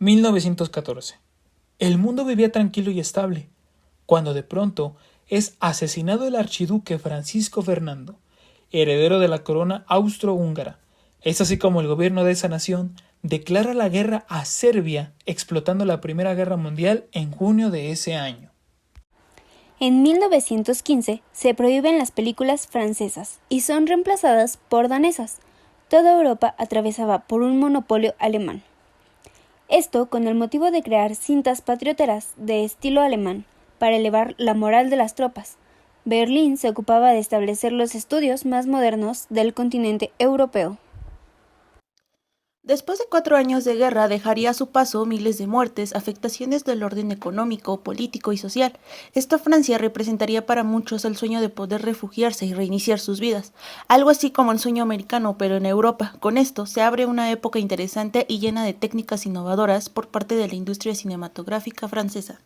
1914. El mundo vivía tranquilo y estable, cuando de pronto es asesinado el archiduque Francisco Fernando, heredero de la corona austrohúngara. Es así como el gobierno de esa nación declara la guerra a Serbia, explotando la Primera Guerra Mundial en junio de ese año. En 1915 se prohíben las películas francesas y son reemplazadas por danesas. Toda Europa atravesaba por un monopolio alemán. Esto con el motivo de crear cintas patrioteras de estilo alemán para elevar la moral de las tropas. Berlín se ocupaba de establecer los estudios más modernos del continente europeo. Después de 4 años de guerra dejaría a su paso miles de muertes, afectaciones del orden económico, político y social. Esta Francia representaría para muchos el sueño de poder refugiarse y reiniciar sus vidas, algo así como el sueño americano, pero en Europa. Con esto se abre una época interesante y llena de técnicas innovadoras por parte de la industria cinematográfica francesa.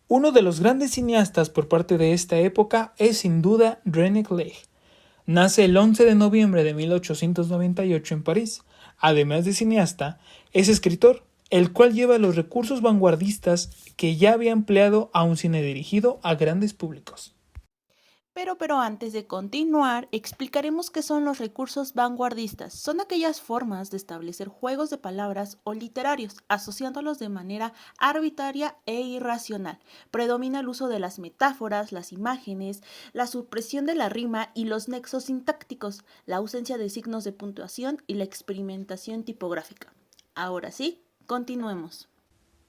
Uno de los grandes cineastas por parte de esta época es sin duda René Clair. Nace el 11 de noviembre de 1898 en París. Además de cineasta, es escritor, el cual lleva los recursos vanguardistas que ya había empleado a un cine dirigido a grandes públicos. Pero antes de continuar, explicaremos qué son los recursos vanguardistas. Son aquellas formas de establecer juegos de palabras o literarios, asociándolos de manera arbitraria e irracional. Predomina el uso de las metáforas, las imágenes, la supresión de la rima y los nexos sintácticos, la ausencia de signos de puntuación y la experimentación tipográfica. Ahora sí, continuemos.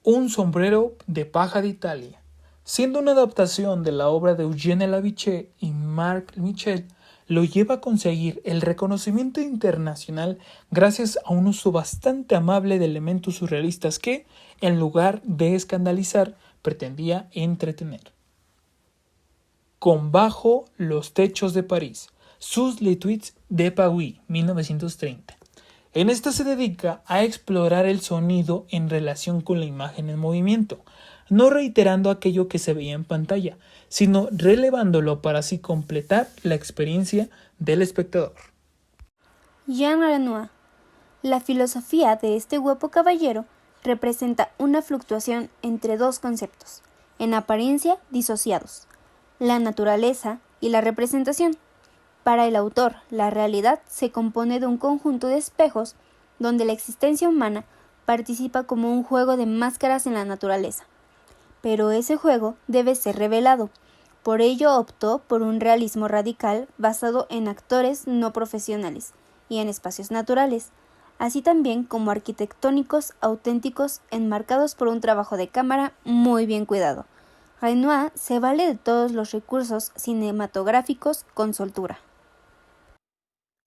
Un sombrero de paja de Italia. Siendo una adaptación de la obra de Eugène Laviché y Marc Michel, lo lleva a conseguir el reconocimiento internacional gracias a un uso bastante amable de elementos surrealistas que, en lugar de escandalizar, pretendía entretener. Con Bajo los techos de París, Sous les toits de Paris, 1930. En esta se dedica a explorar el sonido en relación con la imagen en movimiento, no reiterando aquello que se veía en pantalla, sino relevándolo para así completar la experiencia del espectador. Jean Renoir. La filosofía de este guapo caballero representa una fluctuación entre dos conceptos, en apariencia disociados, la naturaleza y la representación. Para el autor, la realidad se compone de un conjunto de espejos donde la existencia humana participa como un juego de máscaras en la naturaleza. Pero ese juego debe ser revelado. Por ello optó por un realismo radical basado en actores no profesionales y en espacios naturales, así también como arquitectónicos auténticos enmarcados por un trabajo de cámara muy bien cuidado. Renoir se vale de todos los recursos cinematográficos con soltura.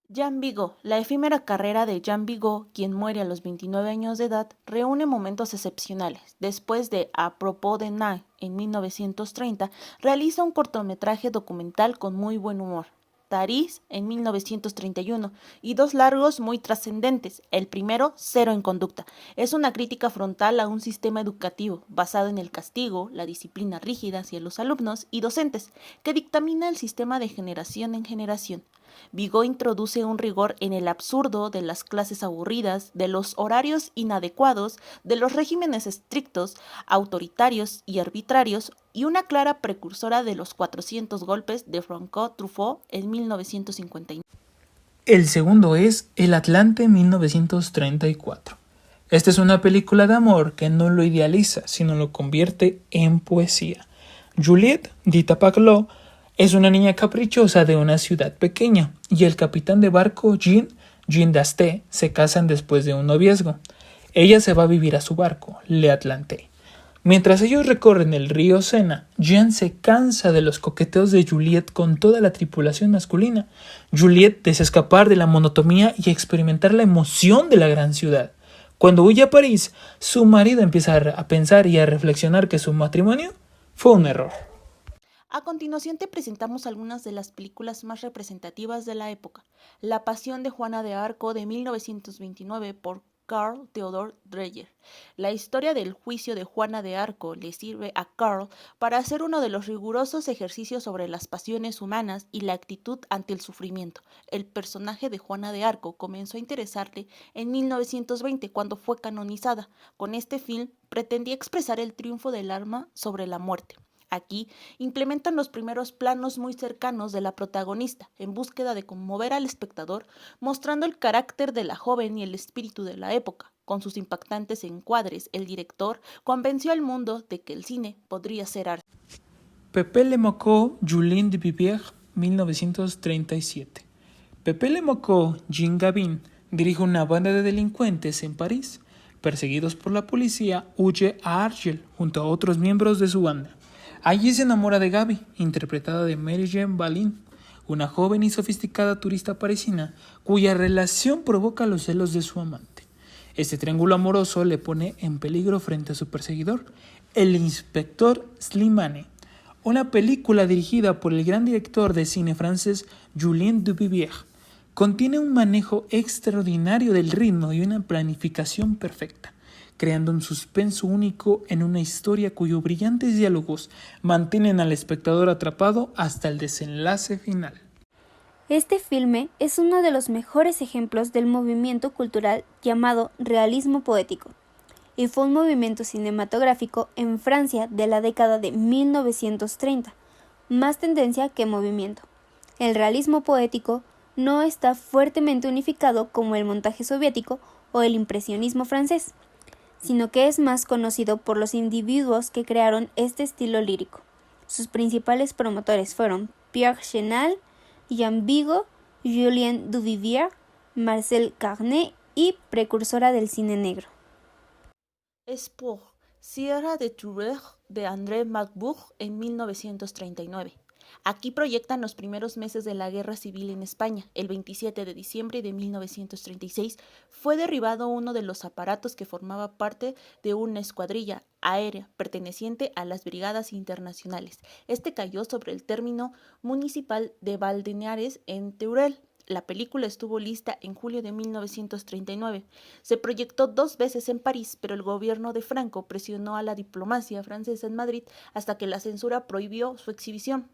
Jean Vigo, la efímera carrera de Jean Vigo, quien muere a los 29 años de edad, reúne momentos excepcionales. Después de A propos de Nai, en 1930, realiza un cortometraje documental con muy buen humor, Tarís, en 1931, y dos largos muy trascendentes. El primero, Cero en conducta. Es una crítica frontal a un sistema educativo basado en el castigo, la disciplina rígida hacia los alumnos y docentes, que dictamina el sistema de generación en generación. Vigo introduce un rigor en el absurdo de las clases aburridas, de los horarios inadecuados, de los regímenes estrictos, autoritarios y arbitrarios, y una clara precursora de los 400 golpes de Francois Truffaut en 1959. El segundo es El Atlante, 1934. Esta es una película de amor que no lo idealiza, sino lo convierte en poesía. Juliette, dita Paquelot, es una niña caprichosa de una ciudad pequeña y el capitán de barco Jean d'Asté, se casan después de un noviazgo. Ella se va a vivir a su barco, Le Atlante. Mientras ellos recorren el río Sena, Jean se cansa de los coqueteos de Juliette con toda la tripulación masculina. Juliette desea escapar de la monotonía y experimentar la emoción de la gran ciudad. Cuando huye a París, su marido empieza a pensar y a reflexionar que su matrimonio fue un error. A continuación te presentamos algunas de las películas más representativas de la época. La Pasión de Juana de Arco de 1929 por Karl Theodor Dreyer. La historia del juicio de Juana de Arco le sirve a Karl para hacer uno de los rigurosos ejercicios sobre las pasiones humanas y la actitud ante el sufrimiento. El personaje de Juana de Arco comenzó a interesarle en 1920 cuando fue canonizada. Con este film pretendía expresar el triunfo del alma sobre la muerte. Aquí implementan los primeros planos muy cercanos de la protagonista, en búsqueda de conmover al espectador, mostrando el carácter de la joven y el espíritu de la época. Con sus impactantes encuadres, el director convenció al mundo de que el cine podría ser arte. Pepe Le Mocó, Julien Duvivier, 1937. Pepe Le Mocó, Jean Gabin, dirige una banda de delincuentes en París. Perseguidos por la policía, huye a Argel junto a otros miembros de su banda. Allí se enamora de Gaby, interpretada de Mary Jean Balin, una joven y sofisticada turista parisina cuya relación provoca los celos de su amante. Este triángulo amoroso le pone en peligro frente a su perseguidor, el inspector Slimane. Una película dirigida por el gran director de cine francés Julien Duvivier. Contiene un manejo extraordinario del ritmo y una planificación perfecta, creando un suspenso único en una historia cuyos brillantes diálogos mantienen al espectador atrapado hasta el desenlace final. Este filme es uno de los mejores ejemplos del movimiento cultural llamado realismo poético, y fue un movimiento cinematográfico en Francia de la década de 1930, más tendencia que movimiento. El realismo poético no está fuertemente unificado como el montaje soviético o el impresionismo francés, sino que es más conocido por los individuos que crearon este estilo lírico. Sus principales promotores fueron Pierre Chenal, Jean Vigo, Julien Duvivier, Marcel Carné y precursora del cine negro. Espoir, Sierra de Toureur de André Macbourg en 1939. Aquí proyectan los primeros meses de la Guerra Civil en España. El 27 de diciembre de 1936 fue derribado uno de los aparatos que formaba parte de una escuadrilla aérea perteneciente a las Brigadas Internacionales. Este cayó sobre el término municipal de Valdeñares en Teruel. La película estuvo lista en julio de 1939. Se proyectó 2 veces en París, pero el gobierno de Franco presionó a la diplomacia francesa en Madrid hasta que la censura prohibió su exhibición.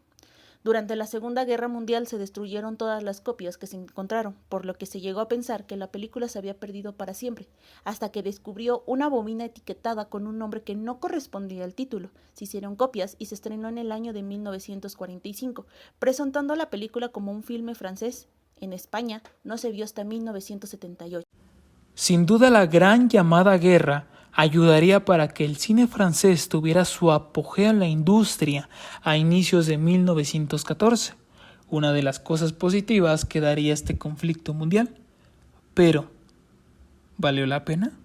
Durante la Segunda Guerra Mundial se destruyeron todas las copias que se encontraron, por lo que se llegó a pensar que la película se había perdido para siempre, hasta que descubrió una bobina etiquetada con un nombre que no correspondía al título. Se hicieron copias y se estrenó en el año de 1945, presentando la película como un filme francés. En España no se vio hasta 1978. Sin duda la gran llamada guerra ayudaría para que el cine francés tuviera su apogeo en la industria a inicios de 1914, una de las cosas positivas que daría este conflicto mundial. Pero, ¿valió la pena?